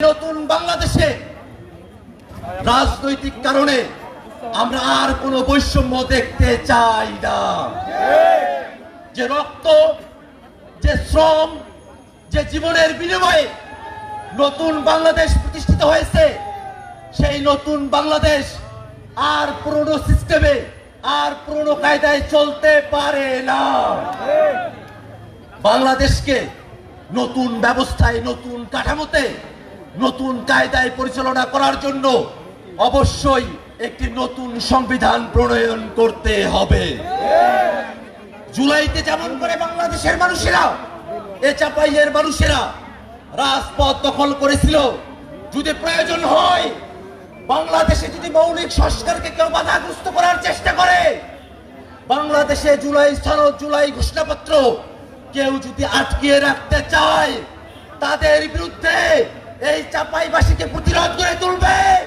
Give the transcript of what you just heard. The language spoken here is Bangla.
নতুন বাংলাদেশে রাজনৈতিক কারণে আমরা আর কোনো বৈষম্য দেখতে চাই না। যে রক্ত, যে শ্রম, যে জীবনের বিনিময়ে নতুন বাংলাদেশ প্রতিষ্ঠিত হয়েছে, সেই নতুন বাংলাদেশ আর পুরনো সিস্টেমে, আর পুরনো কায়দায় চলতে পারে না। বাংলাদেশকে নতুন ব্যবস্থায়, নতুন কাঠামোতে, নতুন কায়দায় পরিচালনা করার জন্য অবশ্যই একটি নতুন সংবিধান প্রণয়ন করতে হবে। জুলাইতে যেমন করে বাংলাদেশের মানুষেরা, এ চাপাইয়ের মানুষেরা রাজপথ দখল করেছিল, যদি প্রয়োজন হয় বাংলাদেশে যদি মৌলিক সংস্কারকে কেউ বাধাগ্রস্ত করার চেষ্টা করে, বাংলাদেশে জুলাই সনদ, জুলাই ঘোষণাপত্র কেউ যদি আটকিয়ে রাখতে চায়, তাদের বিরুদ্ধে এই চাপাইবাসীকে প্রতিরোধ করে তুলবে।